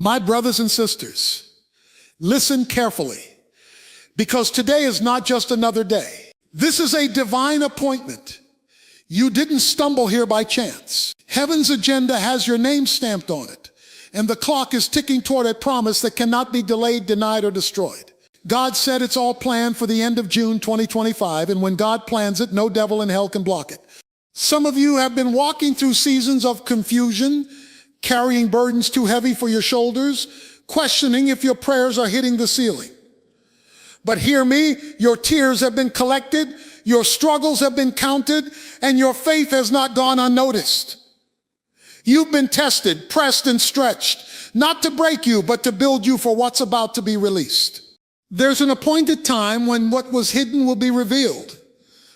My brothers and sisters, listen carefully, because today is not just another day. This is a divine appointment. You didn't stumble here by chance. Heaven's agenda has your name stamped on it, and the clock is ticking toward a promise that cannot be delayed, denied, or destroyed. God said it's all planned for the end of June 2025, and when God plans it, no devil in hell can block it. Some of you have been walking through seasons of confusion, carrying burdens too heavy for your shoulders, questioning if your prayers are hitting the ceiling. But hear me, your tears have been collected, your struggles have been counted, and your faith has not gone unnoticed. You've been tested, pressed, and stretched, not to break you, but to build you for what's about to be released. There's an appointed time when what was hidden will be revealed,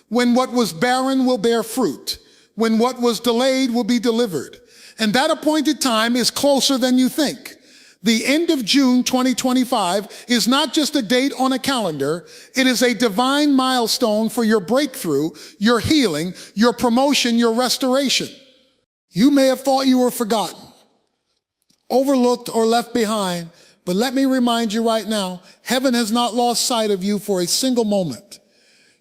when what was barren will bear fruit, when what was delayed will be delivered. And that appointed time is closer than you think. The end of June 2025 is not just a date on a calendar, it is a divine milestone for your breakthrough, your healing, your promotion, your restoration. You may have thought you were forgotten, overlooked, or left behind, but let me remind you right now, heaven has not lost sight of you for a single moment.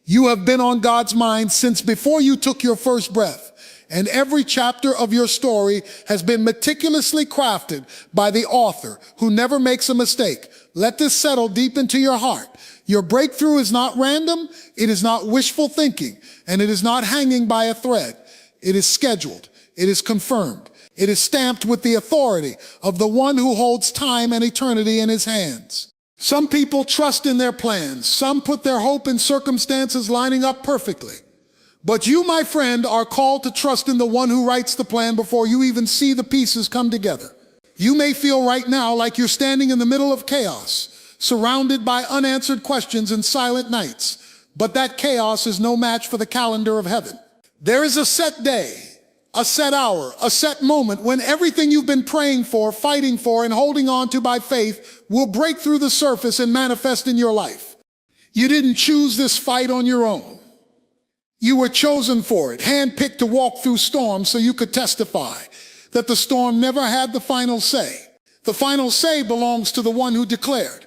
You have been on God's mind since before you took your first breath. And every chapter of your story has been meticulously crafted by the author who never makes a mistake. Let this settle deep into your heart. Your breakthrough is not random, it is not wishful thinking, and it is not hanging by a thread. It is scheduled, it is confirmed, it is stamped with the authority of the one who holds time and eternity in his hands. Some people trust in their plans, some put their hope in circumstances lining up perfectly. But you, my friend, are called to trust in the one who writes the plan before you even see the pieces come together. You may feel right now like you're standing in the middle of chaos, surrounded by unanswered questions and silent nights. But that chaos is no match for the calendar of heaven. There is a set day, a set hour, a set moment when everything you've been praying for, fighting for, and holding on to by faith will break through the surface and manifest in your life. You didn't choose this fight on your own. You were chosen for it, handpicked to walk through storms so you could testify that the storm never had the final say. The final say belongs to the one who declared,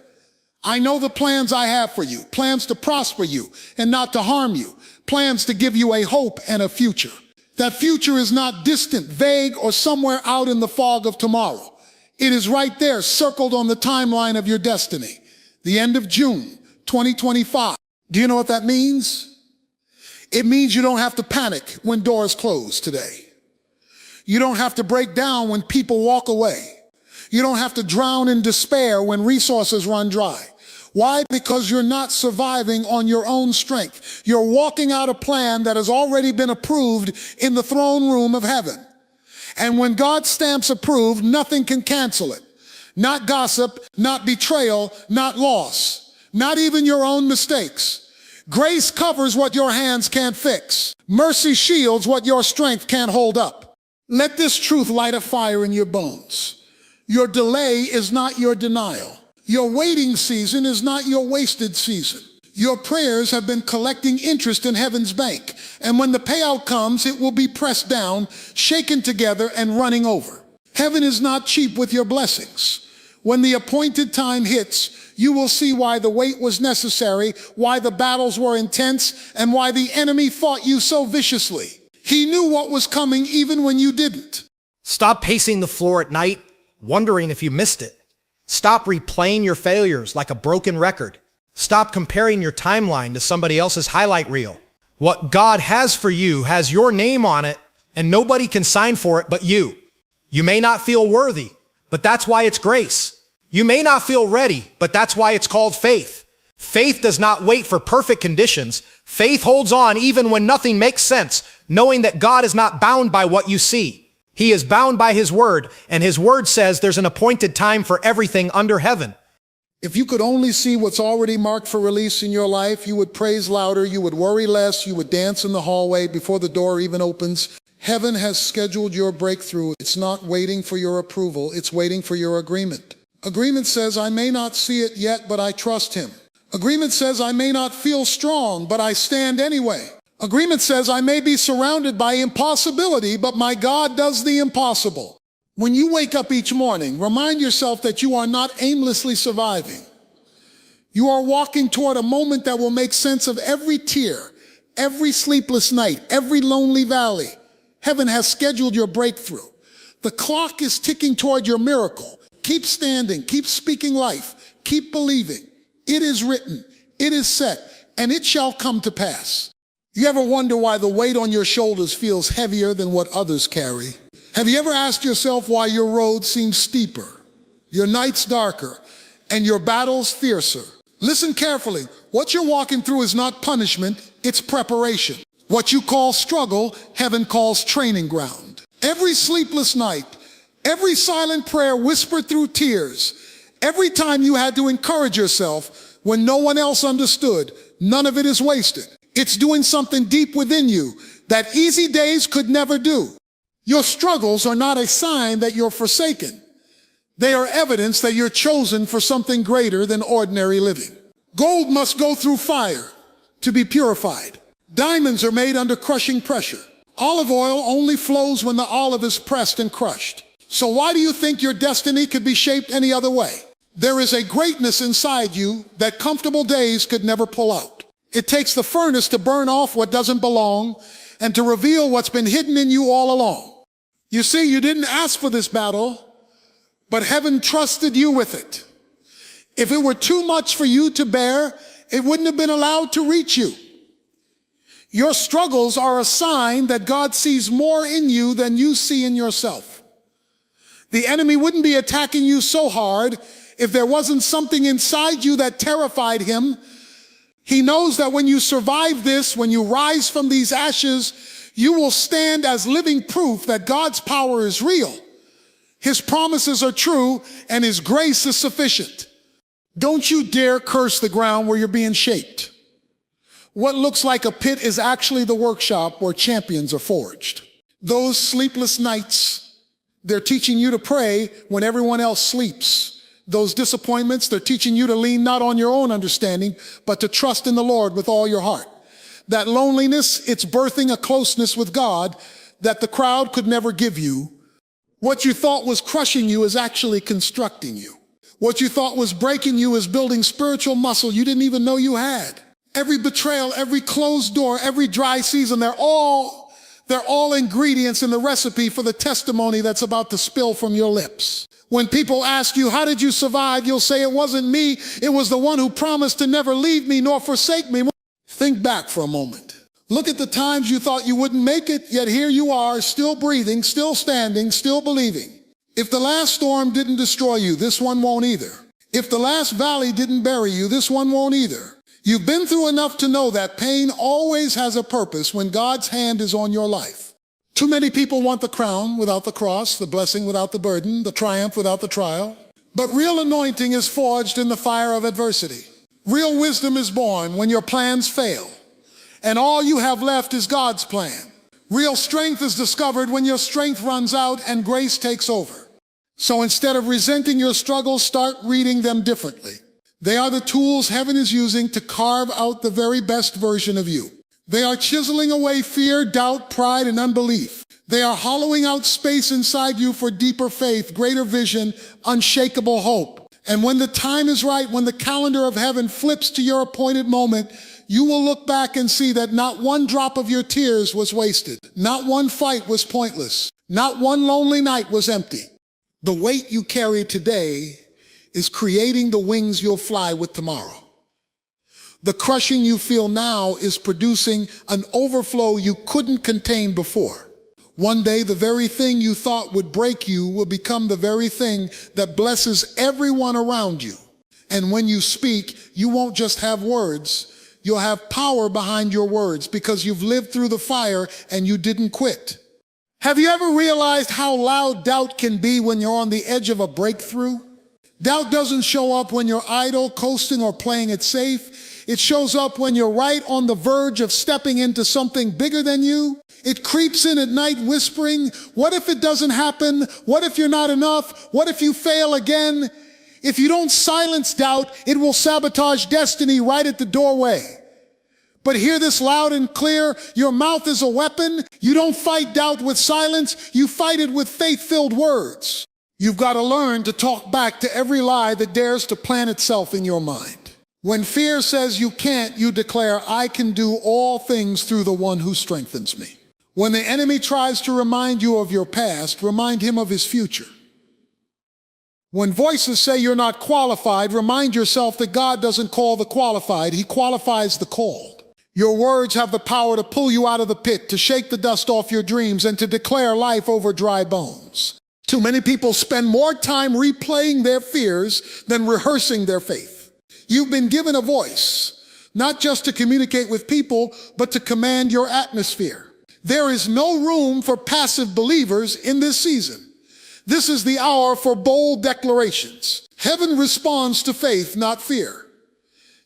I know the plans I have for you, plans to prosper you and not to harm you, plans to give you a hope and a future. That future is not distant, vague, or somewhere out in the fog of tomorrow. It is right there, circled on the timeline of your destiny. The end of June 2025. Do you know what that means? It means you don't have to panic when doors close today. You don't have to break down when people walk away. You don't have to drown in despair when resources run dry. Why? Because you're not surviving on your own strength. You're walking out a plan that has already been approved in the throne room of heaven. And when God stamps approved, nothing can cancel it. Not gossip, not betrayal, not loss, not even your own mistakes. Grace covers what your hands can't fix. Mercy shields what your strength can't hold up. Let this truth light a fire in your bones. Your delay is not your denial. Your waiting season is not your wasted season. Your prayers have been collecting interest in heaven's bank, and when the payout comes, it will be pressed down, shaken together, and running over. Heaven is not cheap with your blessings. When the appointed time hits, you will see why the wait was necessary, why the battles were intense, and why the enemy fought you so viciously. He knew what was coming even when you didn't. Stop pacing the floor at night, wondering if you missed it. Stop replaying your failures like a broken record. Stop comparing your timeline to somebody else's highlight reel. What God has for you has your name on it, and nobody can sign for it but you. You may not feel worthy, but that's why it's grace. You may not feel ready, but that's why it's called faith. Faith does not wait for perfect conditions. Faith holds on even when nothing makes sense, knowing that God is not bound by what you see. He is bound by his word, and his word says there's an appointed time for everything under heaven. If you could only see what's already marked for release in your life, you would praise louder, you would worry less, you would dance in the hallway before the door even opens. Heaven has scheduled your breakthrough. It's not waiting for your approval, it's waiting for your agreement. Agreement says, I may not see it yet, but I trust him. Agreement says, I may not feel strong, but I stand anyway. Agreement says, I may be surrounded by impossibility, but my God does the impossible. When you wake up each morning, remind yourself that you are not aimlessly surviving. You are walking toward a moment that will make sense of every tear, every sleepless night, every lonely valley. Heaven has scheduled your breakthrough. The clock is ticking toward your miracle. Keep standing, keep speaking life, keep believing. It is written, it is set, and it shall come to pass. You ever wonder why the weight on your shoulders feels heavier than what others carry? Have you ever asked yourself why your road seems steeper, your nights darker, and your battles fiercer? Listen carefully. What you're walking through is not punishment, it's preparation. What you call struggle, heaven calls training ground. Every sleepless night, every silent prayer whispered through tears, every time you had to encourage yourself when no one else understood, none of it is wasted. It's doing something deep within you that easy days could never do. Your struggles are not a sign that you're forsaken. They are evidence that you're chosen for something greater than ordinary living. Gold must go through fire to be purified. Diamonds are made under crushing pressure. Olive oil only flows when the olive is pressed and crushed. So why do you think your destiny could be shaped any other way? There is a greatness inside you that comfortable days could never pull out. It takes the furnace to burn off what doesn't belong and to reveal what's been hidden in you all along. You see, you didn't ask for this battle, but heaven trusted you with it. If it were too much for you to bear, it wouldn't have been allowed to reach you. Your struggles are a sign that God sees more in you than you see in yourself. The enemy wouldn't be attacking you so hard if there wasn't something inside you that terrified him. He knows that when you survive this, when you rise from these ashes, you will stand as living proof that God's power is real. His promises are true and his grace is sufficient. Don't you dare curse the ground where you're being shaped. What looks like a pit is actually the workshop where champions are forged. Those sleepless nights, they're teaching you to pray when everyone else sleeps. Those disappointments, they're teaching you to lean not on your own understanding, but to trust in the Lord with all your heart. That loneliness, it's birthing a closeness with God that the crowd could never give you. What you thought was crushing you is actually constructing you. What you thought was breaking you is building spiritual muscle you didn't even know you had. Every betrayal, every closed door, every dry season, they're all ingredients in the recipe for the testimony that's about to spill from your lips. When people ask you, how did you survive? You'll say, it wasn't me. It was the one who promised to never leave me nor forsake me. Think back for a moment. Look at the times you thought you wouldn't make it, yet here you are, still breathing, still standing, still believing. If the last storm didn't destroy you, this one won't either. If the last valley didn't bury you, this one won't either. You've been through enough to know that pain always has a purpose when God's hand is on your life. Too many people want the crown without the cross, the blessing without the burden, the triumph without the trial. But real anointing is forged in the fire of adversity. Real wisdom is born when your plans fail, and all you have left is God's plan. Real strength is discovered when your strength runs out and grace takes over. So instead of resenting your struggles, start reading them differently. They are the tools heaven is using to carve out the very best version of you. They are chiseling away fear, doubt, pride, and unbelief. They are hollowing out space inside you for deeper faith, greater vision, unshakable hope. And when the time is right, when the calendar of heaven flips to your appointed moment, you will look back and see that not one drop of your tears was wasted. Not one fight was pointless. Not one lonely night was empty. The weight you carry today is creating the wings you'll fly with tomorrow. The crushing you feel now is producing an overflow you couldn't contain before. One day, the very thing you thought would break you will become the very thing that blesses everyone around you. And when you speak, you won't just have words. You'll have power behind your words because you've lived through the fire and you didn't quit. Have you ever realized how loud doubt can be when you're on the edge of a breakthrough? Doubt doesn't show up when you're idle, coasting, or playing it safe. It shows up when you're right on the verge of stepping into something bigger than you. It creeps in at night whispering, what if it doesn't happen? What if you're not enough? What if you fail again? If you don't silence doubt, it will sabotage destiny right at the doorway. But hear this loud and clear. Your mouth is a weapon. You don't fight doubt with silence. You fight it with faith-filled words. You've got to learn to talk back to every lie that dares to plant itself in your mind. When fear says you can't, you declare, I can do all things through the one who strengthens me. When the enemy tries to remind you of your past, remind him of his future. When voices say you're not qualified, remind yourself that God doesn't call the qualified, he qualifies the called. Your words have the power to pull you out of the pit, to shake the dust off your dreams, and to declare life over dry bones. Too many people spend more time replaying their fears than rehearsing their faith. You've been given a voice, not just to communicate with people, but to command your atmosphere. There is no room for passive believers in this season. This is the hour for bold declarations. Heaven responds to faith, not fear.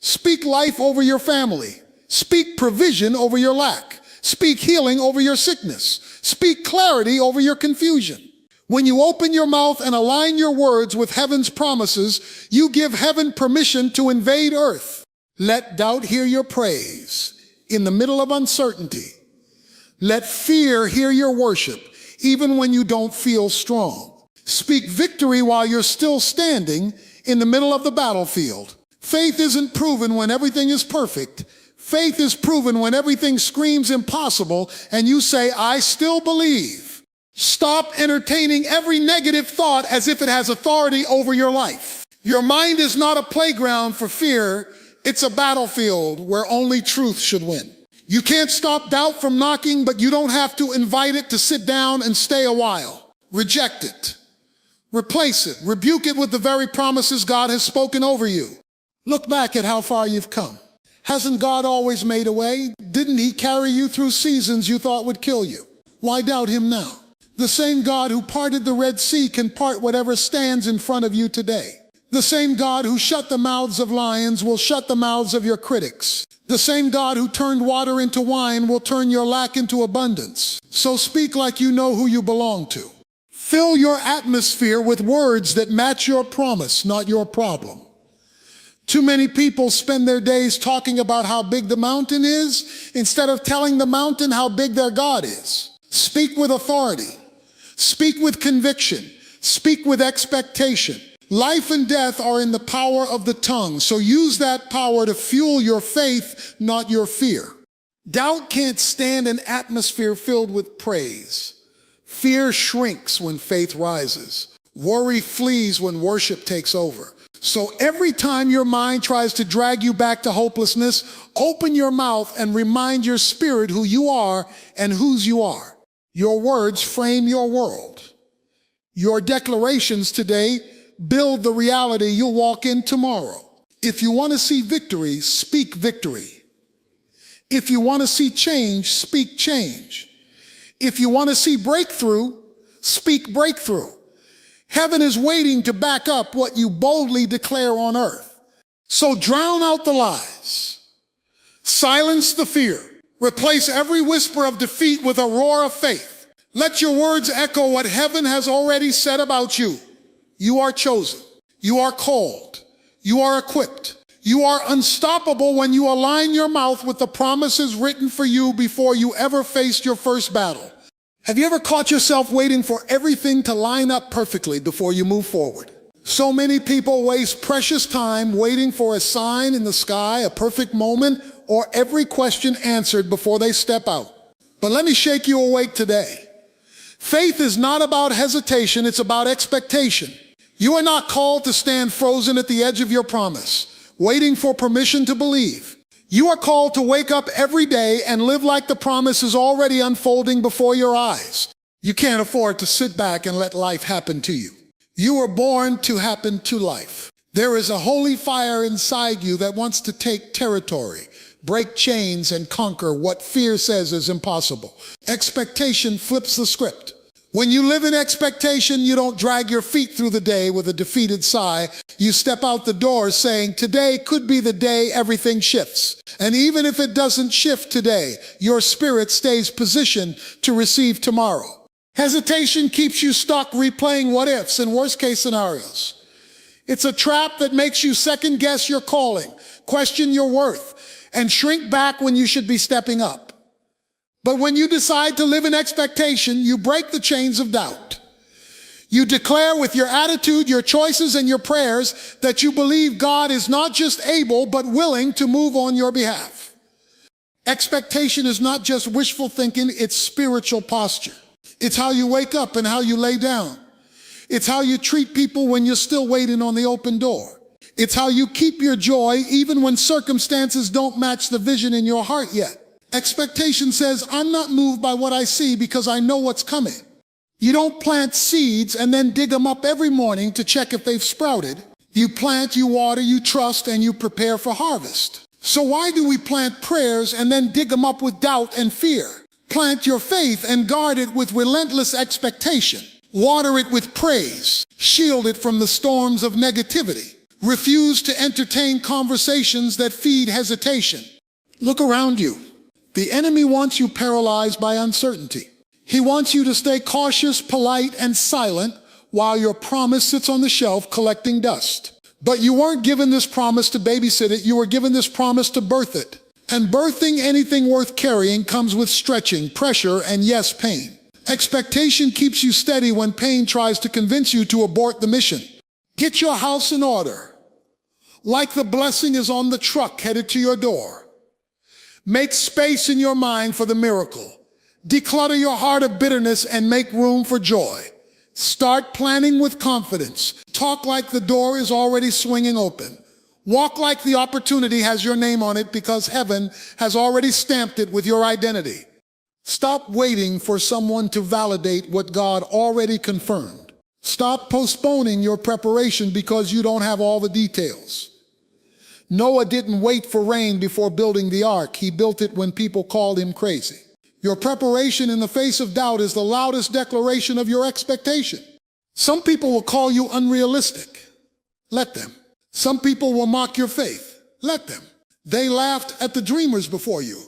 Speak life over your family. Speak provision over your lack. Speak healing over your sickness. Speak clarity over your confusion. When you open your mouth and align your words with heaven's promises, you give heaven permission to invade earth. Let doubt hear your praise in the middle of uncertainty. Let fear hear your worship, even when you don't feel strong. Speak victory while you're still standing in the middle of the battlefield. Faith isn't proven when everything is perfect. Faith is proven when everything screams impossible and you say, I still believe. Stop entertaining every negative thought as if it has authority over your life. Your mind is not a playground for fear. It's a battlefield where only truth should win. You can't stop doubt from knocking, but you don't have to invite it to sit down and stay a while. Reject it. Replace it. Rebuke it with the very promises God has spoken over you. Look back at how far you've come. Hasn't God always made a way? Didn't he carry you through seasons you thought would kill you? Why doubt him now? The same God who parted the Red Sea can part whatever stands in front of you today. The same God who shut the mouths of lions will shut the mouths of your critics. The same God who turned water into wine will turn your lack into abundance. So speak like you know who you belong to. Fill your atmosphere with words that match your promise, not your problem. Too many people spend their days talking about how big the mountain is instead of telling the mountain how big their God is. Speak with authority. Speak with conviction. Speak with expectation. Life and death are in the power of the tongue, so use that power to fuel your faith, not your fear. Doubt can't stand an atmosphere filled with praise. Fear shrinks when faith rises. Worry flees when worship takes over. So every time your mind tries to drag you back to hopelessness, open your mouth and remind your spirit who you are and whose you are. Your words frame your world. Your declarations today build the reality you'll walk in tomorrow. If you want to see victory, speak victory. If you want to see change, speak change. If you want to see breakthrough, speak breakthrough. Heaven is waiting to back up what you boldly declare on earth. So drown out the lies. Silence the fear. Replace every whisper of defeat with a roar of faith. Let your words echo what heaven has already said about you. You are chosen. You are called. You are equipped. You are unstoppable when you align your mouth with the promises written for you before you ever faced your first battle. Have you ever caught yourself waiting for everything to line up perfectly before you move forward? So many people waste precious time waiting for a sign in the sky, a perfect moment, or every question answered before they step out. But let me shake you awake today. Faith is not about hesitation, it's about expectation. You are not called to stand frozen at the edge of your promise, waiting for permission to believe. You are called to wake up every day and live like the promise is already unfolding before your eyes. You can't afford to sit back and let life happen to you. You were born to happen to life. There is a holy fire inside you that wants to take territory, break chains, and conquer what fear says is impossible. Expectation flips the script. When you live in expectation, you don't drag your feet through the day with a defeated sigh. You step out the door saying, today could be the day everything shifts. And even if it doesn't shift today, your spirit stays positioned to receive tomorrow. Hesitation keeps you stuck replaying what ifs and worst case scenarios. It's a trap that makes you second guess your calling, question your worth, and shrink back when you should be stepping up. But when you decide to live in expectation, you break the chains of doubt. You declare with your attitude, your choices, and your prayers that you believe God is not just able, but willing to move on your behalf. Expectation is not just wishful thinking, it's spiritual posture. It's how you wake up and how you lay down. It's how you treat people when you're still waiting on the open door. It's how you keep your joy even when circumstances don't match the vision in your heart yet. Expectation says, I'm not moved by what I see because I know what's coming. You don't plant seeds and then dig them up every morning to check if they've sprouted. You plant, you water, you trust, and you prepare for harvest. So why do we plant prayers and then dig them up with doubt and fear? Plant your faith and guard it with relentless expectation. Water it with praise. Shield it from the storms of negativity. Refuse to entertain conversations that feed hesitation. Look around you. The enemy wants you paralyzed by uncertainty. He wants you to stay cautious, polite, and silent while your promise sits on the shelf collecting dust. But you weren't given this promise to babysit it, you were given this promise to birth it. And birthing anything worth carrying comes with stretching, pressure, and yes, pain. Expectation keeps you steady when pain tries to convince you to abort the mission. Get your house in order. Like the blessing is on the truck headed to your door. Make space in your mind for the miracle. Declutter your heart of bitterness and make room for joy. Start planning with confidence. Talk like the door is already swinging open. Walk like the opportunity has your name on it because heaven has already stamped it with your identity. Stop waiting for someone to validate what God already confirmed. Stop postponing your preparation because you don't have all the details. Noah didn't wait for rain before building the ark. He built it when people called him crazy. Your preparation in the face of doubt is the loudest declaration of your expectation. Some people will call you unrealistic. Let them. Some people will mock your faith. Let them. They laughed at the dreamers before you.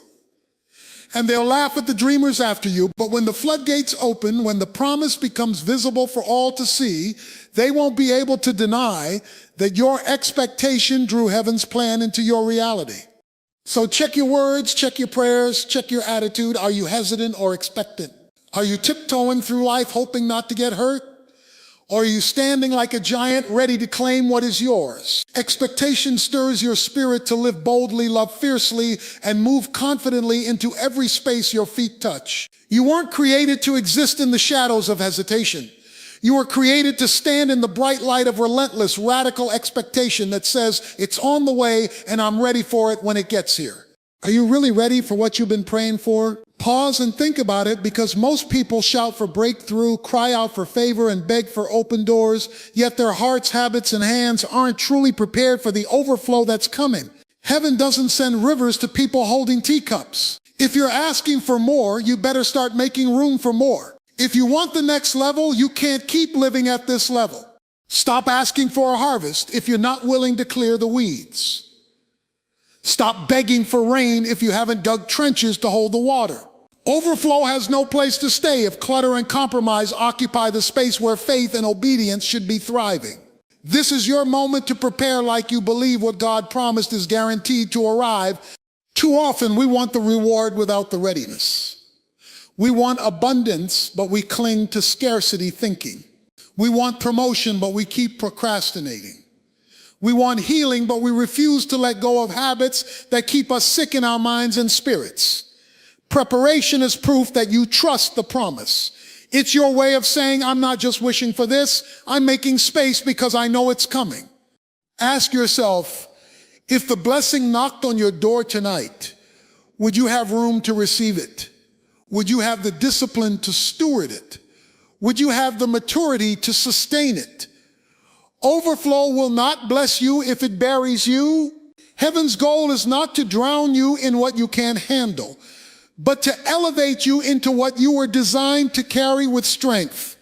And they'll laugh at the dreamers after you. But when the floodgates open, when the promise becomes visible for all to see, they won't be able to deny that your expectation drew heaven's plan into your reality. So check your words, check your prayers, check your attitude. Are you hesitant or expectant? Are you tiptoeing through life hoping not to get hurt? Or are you standing like a giant ready to claim what is yours? Expectation stirs your spirit to live boldly, love fiercely, and move confidently into every space your feet touch. You weren't created to exist in the shadows of hesitation. You were created to stand in the bright light of relentless, radical expectation that says, it's on the way and I'm ready for it when it gets here. Are you really ready for what you've been praying for? Pause and think about it, because most people shout for breakthrough, cry out for favor, and beg for open doors, yet their hearts, habits, and hands aren't truly prepared for the overflow that's coming. Heaven doesn't send rivers to people holding teacups. If you're asking for more, you better start making room for more. If you want the next level, you can't keep living at this level. Stop asking for a harvest if you're not willing to clear the weeds. Stop begging for rain if you haven't dug trenches to hold the water. Overflow has no place to stay if clutter and compromise occupy the space where faith and obedience should be thriving. This is your moment to prepare like you believe what God promised is guaranteed to arrive. Too often we want the reward without the readiness. We want abundance, but we cling to scarcity thinking. We want promotion, but we keep procrastinating. We want healing, but we refuse to let go of habits that keep us sick in our minds and spirits. Preparation is proof that you trust the promise. It's your way of saying, I'm not just wishing for this, I'm making space because I know it's coming. Ask yourself, if the blessing knocked on your door tonight, would you have room to receive it? Would you have the discipline to steward it? Would you have the maturity to sustain it? Overflow will not bless you if it buries you. Heaven's goal is not to drown you in what you can't handle, but to elevate you into what you were designed to carry with strength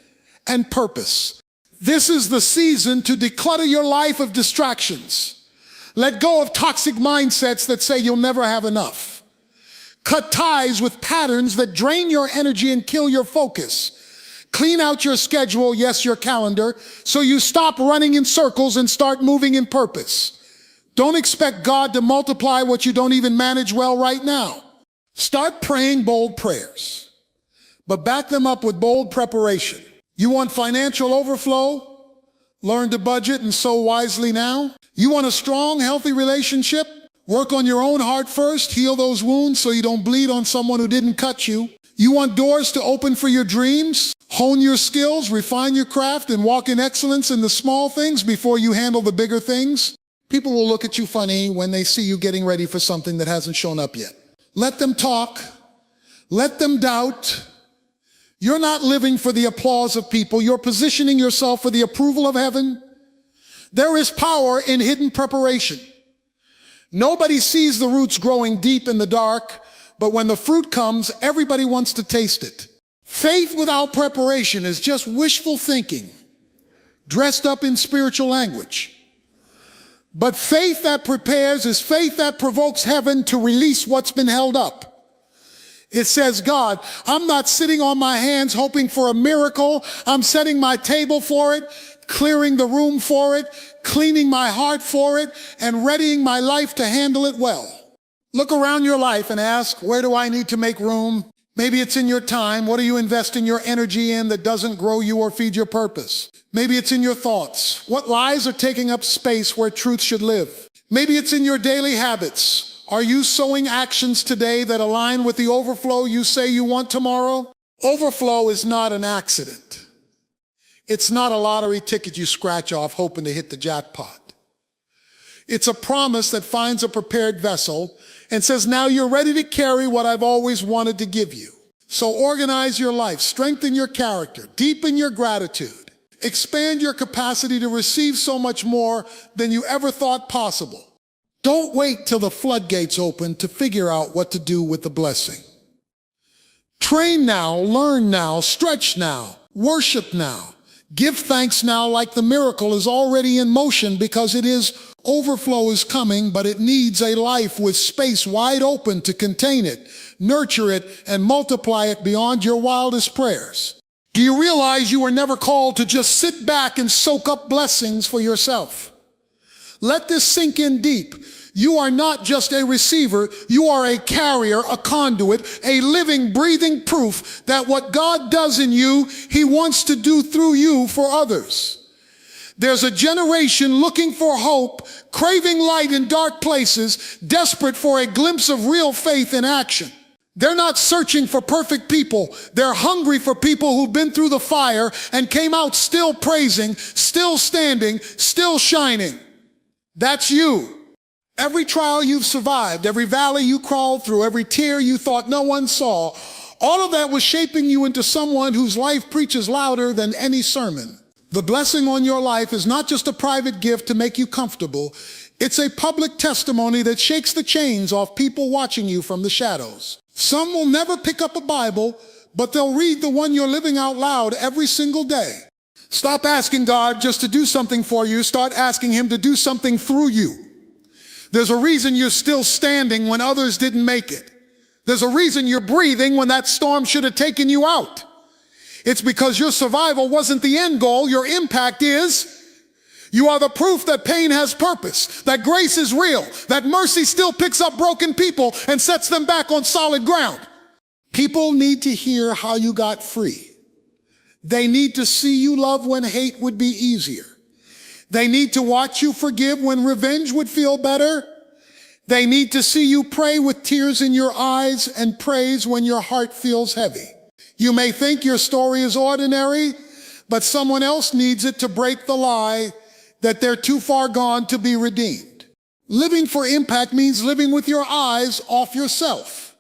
and purpose. This is the season to declutter your life of distractions. Let go of toxic mindsets that say you'll never have enough. Cut ties with patterns that drain your energy and kill your focus. Clean out your schedule, yes, your calendar, so you stop running in circles and start moving in purpose. Don't expect God to multiply what you don't even manage well right now. Start praying bold prayers, but back them up with bold preparation. You want financial overflow? Learn to budget and sow wisely now. You want a strong, healthy relationship? Work on your own heart first. Heal those wounds so you don't bleed on someone who didn't cut you. You want doors to open for your dreams? Hone your skills, refine your craft, and walk in excellence in the small things before you handle the bigger things. People will look at you funny when they see you getting ready for something that hasn't shown up yet. Let them talk. Let them doubt. You're not living for the applause of people. You're positioning yourself for the approval of heaven. There is power in hidden preparation. Nobody sees the roots growing deep in the dark, but when the fruit comes, everybody wants to taste it. Faith without preparation is just wishful thinking, dressed up in spiritual language. But faith that prepares is faith that provokes heaven to release what's been held up. It says, God, I'm not sitting on my hands hoping for a miracle. I'm setting my table for it, clearing the room for it, cleaning my heart for it, and readying my life to handle it well. Look around your life and ask, where do I need to make room? Maybe it's in your time. What are you investing your energy in that doesn't grow you or feed your purpose? Maybe it's in your thoughts. What lies are taking up space where truth should live? Maybe it's in your daily habits. Are you sowing actions today that align with the overflow you say you want tomorrow? Overflow is not an accident. It's not a lottery ticket you scratch off hoping to hit the jackpot. It's a promise that finds a prepared vessel and says, now you're ready to carry what I've always wanted to give you. So organize your life, strengthen your character, deepen your gratitude, expand your capacity to receive so much more than you ever thought possible. Don't wait till the floodgates open to figure out what to do with the blessing. Train now, learn now, stretch now, worship now. Give thanks now like the miracle is already in motion because it is. Overflow is coming, but it needs a life with space wide open to contain it, nurture it, and multiply it beyond your wildest prayers. Do you realize you were never called to just sit back and soak up blessings for yourself? Let this sink in deep. You are not just a receiver, you are a carrier, a conduit, a living, breathing proof that what God does in you, He wants to do through you for others. There's a generation looking for hope, craving light in dark places, desperate for a glimpse of real faith in action. They're not searching for perfect people. They're hungry for people who've been through the fire and came out still praising, still standing, still shining. That's you. Every trial you've survived, every valley you crawled through, every tear you thought no one saw, all of that was shaping you into someone whose life preaches louder than any sermon. The blessing on your life is not just a private gift to make you comfortable. It's a public testimony that shakes the chains off people watching you from the shadows. Some will never pick up a Bible, but they'll read the one you're living out loud every single day. Stop asking God just to do something for you. Start asking Him to do something through you. There's a reason you're still standing when others didn't make it. There's a reason you're breathing when that storm should have taken you out. It's because your survival wasn't the end goal. Your impact is. You are the proof that pain has purpose, that grace is real, that mercy still picks up broken people and sets them back on solid ground. People need to hear how you got free. They need to see you love when hate would be easier. They need to watch you forgive when revenge would feel better. They need to see you pray with tears in your eyes and praise when your heart feels heavy. You may think your story is ordinary, but someone else needs it to break the lie that they're too far gone to be redeemed. Living for impact means living with your eyes off yourself.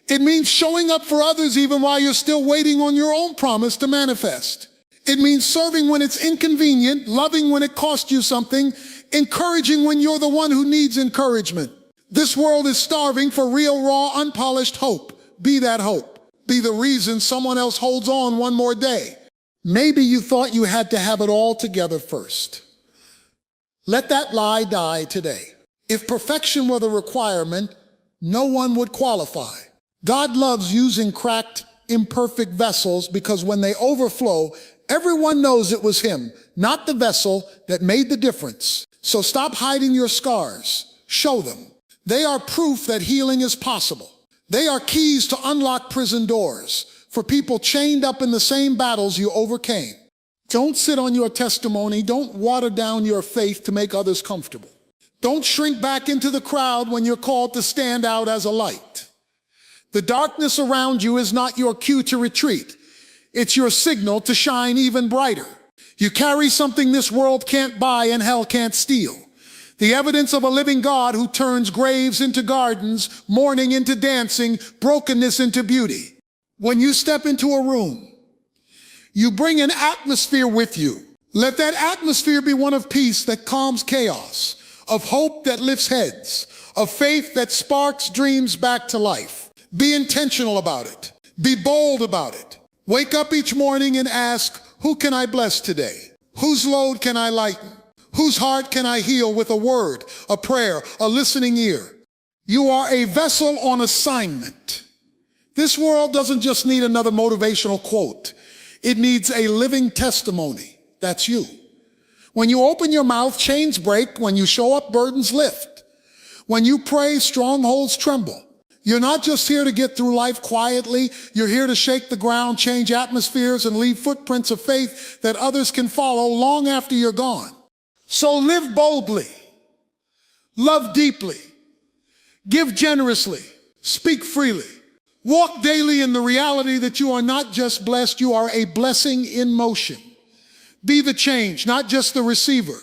It means showing up for others even while you're still waiting on your own promise to manifest. It means serving when it's inconvenient, loving when it costs you something, encouraging when you're the one who needs encouragement. This world is starving for real, raw, unpolished hope. Be that hope. Be the reason someone else holds on one more day. Maybe you thought you had to have it all together first. Let that lie die today. If perfection were the requirement, no one would qualify. God loves using cracked, imperfect vessels, because when they overflow, everyone knows it was him, not the vessel, that made the difference. So stop hiding your scars. Show them. They are proof that healing is possible. They are keys to unlock prison doors for people chained up in the same battles you overcame. Don't sit on your testimony. Don't water down your faith to make others comfortable. Don't shrink back into the crowd when you're called to stand out as a light. The darkness around you is not your cue to retreat. It's your signal to shine even brighter. You carry something this world can't buy and hell can't steal. The evidence of a living God who turns graves into gardens, mourning into dancing, brokenness into beauty. When you step into a room, you bring an atmosphere with you. Let that atmosphere be one of peace that calms chaos, of hope that lifts heads, of faith that sparks dreams back to life. Be intentional about it. Be bold about it. Wake up each morning and ask, who can I bless today? Whose load can I lighten? Whose heart can I heal with a word, a prayer, a listening ear? You are a vessel on assignment. This world doesn't just need another motivational quote. It needs a living testimony. That's you. When you open your mouth, chains break. When you show up, burdens lift. When you pray, strongholds tremble. You're not just here to get through life quietly. You're here to shake the ground, change atmospheres, and leave footprints of faith that others can follow long after you're gone. So live boldly, love deeply, give generously, speak freely. Walk daily in the reality that you are not just blessed, you are a blessing in motion. Be the change, not just the receiver.